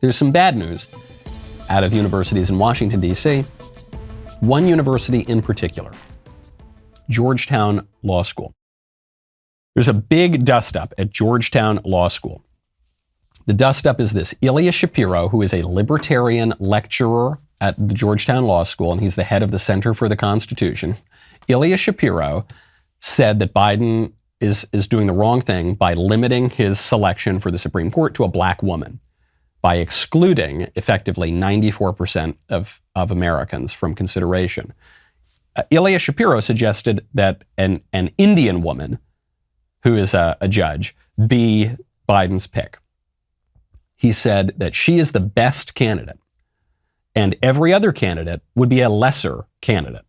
There's some bad news out of universities in Washington, D.C. One university in particular, Georgetown Law School. There's a big dust-up at Georgetown Law School. The dust-up is this. Ilya Shapiro, who is a libertarian lecturer at the Georgetown Law School, and he's the head of the Center for the Constitution, Ilya Shapiro said that Biden is doing the wrong thing by limiting his selection for the Supreme Court to a black woman, by excluding effectively 94% of Americans from consideration. Ilya Shapiro suggested that an Indian woman who is a judge be Biden's pick. He said that she is the best candidate and every other candidate would be a lesser candidate.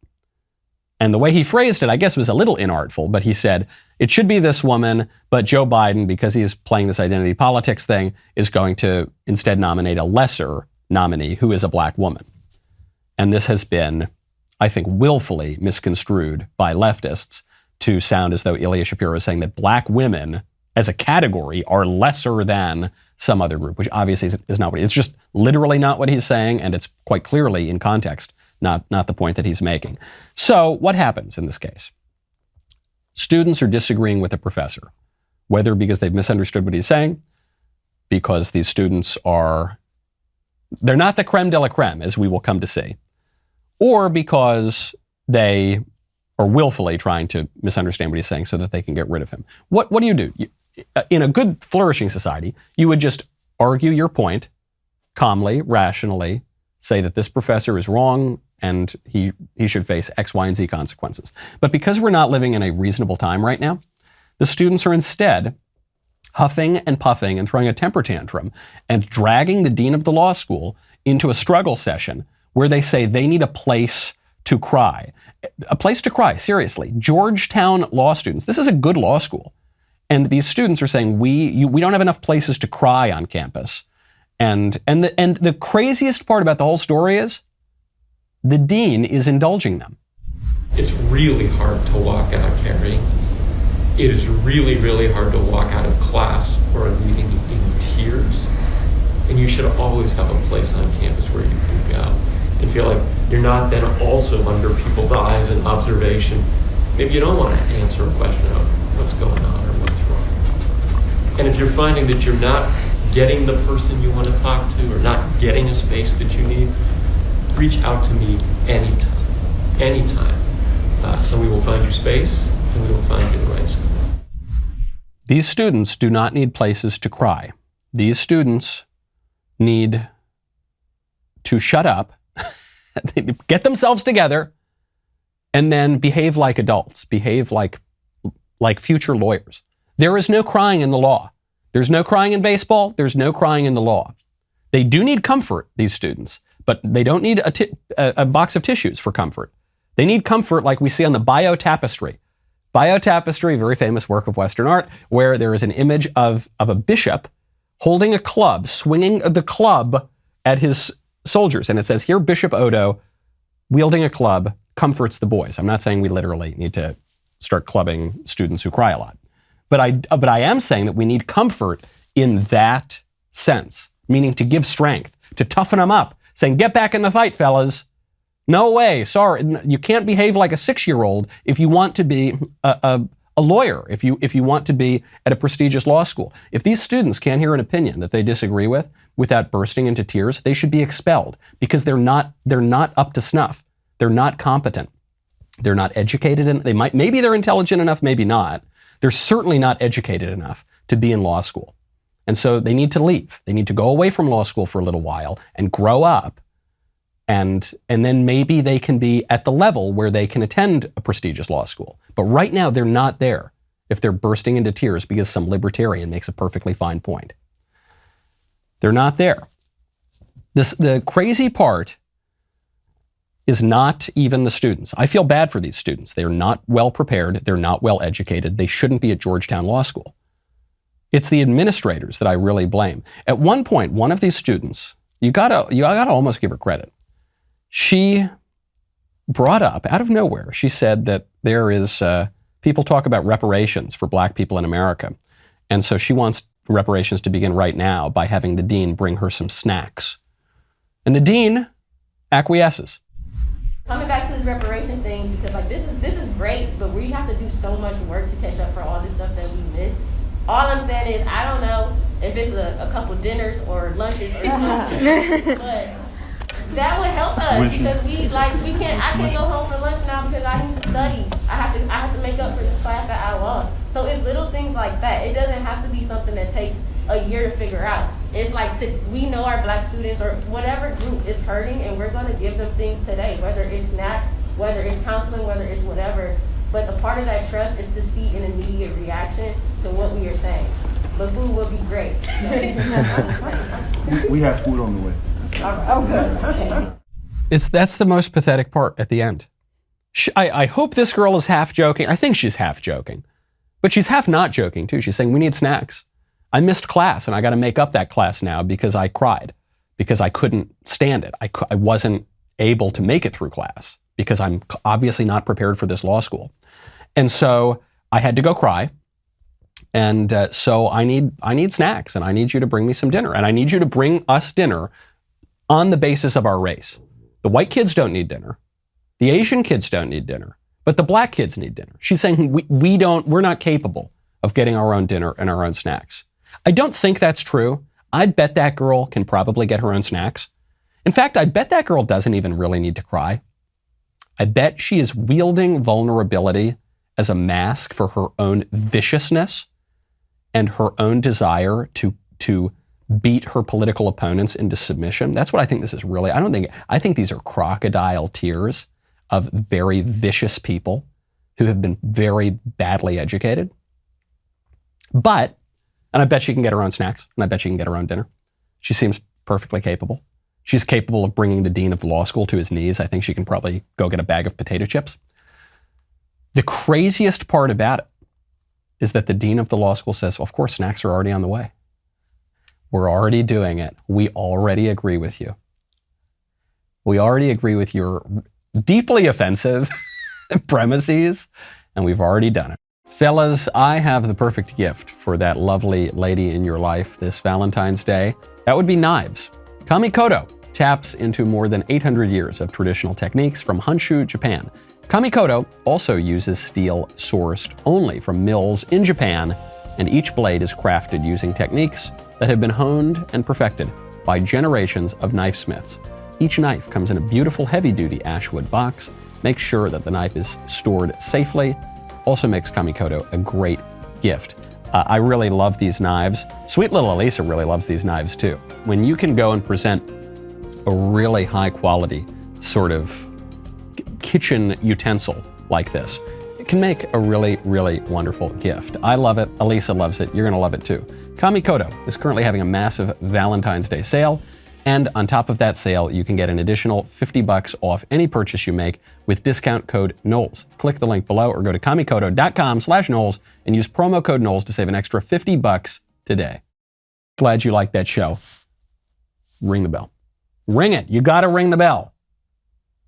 And the way he phrased it, I guess, was a little inartful, but he said, it should be this woman, but Joe Biden, because he's playing this identity politics thing, is going to instead nominate a lesser nominee who is a black woman. And this has been, I think, willfully misconstrued by leftists to sound as though Ilya Shapiro is saying that black women as a category are lesser than some other group, which obviously is not what it's just literally not what he's saying, and it's quite clearly in context not the point that he's making. So what happens in this case? Students are disagreeing with a professor, whether because they've misunderstood what he's saying, because these students they're not the creme de la creme, as we will come to see, or because they are willfully trying to misunderstand what he's saying so that they can get rid of him. What do you do? In a good, flourishing society, you would just argue your point calmly, rationally, say that this professor is wrong and he should face X, Y, and Z consequences. But because we're not living in a reasonable time right now, the students are instead huffing and puffing and throwing a temper tantrum and dragging the dean of the law school into a struggle session where they say they need a place to cry. A place to cry, seriously. Georgetown law students, this is a good law school. And these students are saying, we don't have enough places to cry on campus. And the craziest part about the whole story is the dean is indulging them. It's really hard to walk out carrying this. It is really, really hard to walk out of class or a meeting in tears. And you should always have a place on campus where you can go and feel like you're not then also under people's eyes and observation. Maybe you don't want to answer a question of what's going on or what's wrong. And if you're finding that you're not getting the person you want to talk to or not getting a space that you need, reach out to me anytime. And we will find you space and we will find you the right school. These students do not need places to cry. These students need to shut up, get themselves together, and then behave like adults, behave like future lawyers. There is no crying in the law. There's no crying in baseball. There's no crying in the law. They do need comfort, these students, but they don't need a box of tissues for comfort. They need comfort like we see on the Bayeux Tapestry. Bayeux Tapestry, very famous work of Western art, where there is an image of a bishop holding a club, swinging the club at his soldiers. And it says here, Bishop Odo, wielding a club, comforts the boys. I'm not saying we literally need to start clubbing students who cry a lot. But I am saying that we need comfort in that sense, meaning to give strength, to toughen them up, saying, get back in the fight, fellas. No way, sorry, you can't behave like a 6-year-old if you want to be a lawyer, if you want to be at a prestigious law school. If these students can't hear an opinion that they disagree with without bursting into tears, they should be expelled because they're not up to snuff. They're not competent. They're not educated, and maybe they're intelligent enough, maybe not. They're certainly not educated enough to be in law school. And so they need to leave. They need to go away from law school for a little while and grow up. And then maybe they can be at the level where they can attend a prestigious law school. But right now, they're not there if they're bursting into tears because some libertarian makes a perfectly fine point. They're not there. The crazy part is not even the students. I feel bad for these students. They're not well prepared. They're not well educated. They shouldn't be at Georgetown Law School. It's the administrators that I really blame. At one point, one of these students, you gotta almost give her credit. She brought up, out of nowhere, she said that there is, people talk about reparations for black people in America. And so she wants reparations to begin right now by having the dean bring her some snacks. And the dean acquiesces. Coming back to this reparation thing, because like this is great, but we have to do so much work to catch up for all this stuff that we missed. All I'm saying is I don't know if it's a couple dinners or lunches or something, but that would help us because I can't go home for lunch now because I need to study. I have to make up for this class that I lost. So it's little things like that. It doesn't have to be something that takes a year to figure out. It's like we know our Black students or whatever group is hurting, and we're going to give them things today, whether it's snacks, whether it's counseling, whether it's whatever. But a part of that trust is to see an immediate reaction to what we are saying. But food would be great. We have food on the way. That's the most pathetic part at the end. I hope this girl is half joking. I think she's half joking. But she's half not joking, too. She's saying, we need snacks. I missed class, and I got to make up that class now because I cried, because I couldn't stand it. I wasn't able to make it through class because I'm obviously not prepared for this law school. And so I had to go cry. And so I need snacks, and I need you to bring me some dinner. And I need you to bring us dinner on the basis of our race. The white kids don't need dinner. The Asian kids don't need dinner. But the Black kids need dinner. She's saying we're not capable of getting our own dinner and our own snacks. I don't think that's true. I bet that girl can probably get her own snacks. In fact, I bet that girl doesn't even really need to cry. I bet she is wielding vulnerability as a mask for her own viciousness and her own desire to beat her political opponents into submission. That's what I think this is really. I think these are crocodile tears of very vicious people who have been very badly educated. And I bet she can get her own snacks, and I bet she can get her own dinner. She seems perfectly capable. She's capable of bringing the dean of the law school to his knees. I think she can probably go get a bag of potato chips. The craziest part about it is that the dean of the law school says, well, of course, snacks are already on the way. We're already doing it. We already agree with you. We already agree with your deeply offensive premises, and we've already done it. Fellas, I have the perfect gift for that lovely lady in your life this Valentine's Day. That would be knives. Kamikoto taps into more than 800 years of traditional techniques from Honshu, Japan. Kamikoto also uses steel sourced only from mills in Japan, and each blade is crafted using techniques that have been honed and perfected by generations of knifesmiths. Each knife comes in a beautiful heavy-duty ashwood box, makes sure that the knife is stored safely, also makes Kamikoto a great gift. I really love these knives. Sweet little Elisa really loves these knives too. When you can go and present a really high quality sort of kitchen utensil like this, it can make a really, really wonderful gift. I love it. Elisa loves it. You're gonna love it too. Kamikoto is currently having a massive Valentine's Day sale. And on top of that sale, you can get an additional $50 off any purchase you make with discount code Knowles. Click the link below or go to kamikoto.com/Knowles and use promo code Knowles to save an extra $50 today. Glad you liked that show. Ring the bell. Ring it. You got to ring the bell.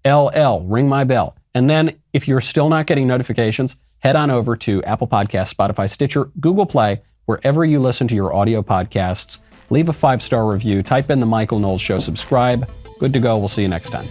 LL, ring my bell. And then if you're still not getting notifications, head on over to Apple Podcasts, Spotify, Stitcher, Google Play, wherever you listen to your audio podcasts. Leave a 5-star review, type in The Michael Knowles Show, subscribe. Good to go. We'll see you next time.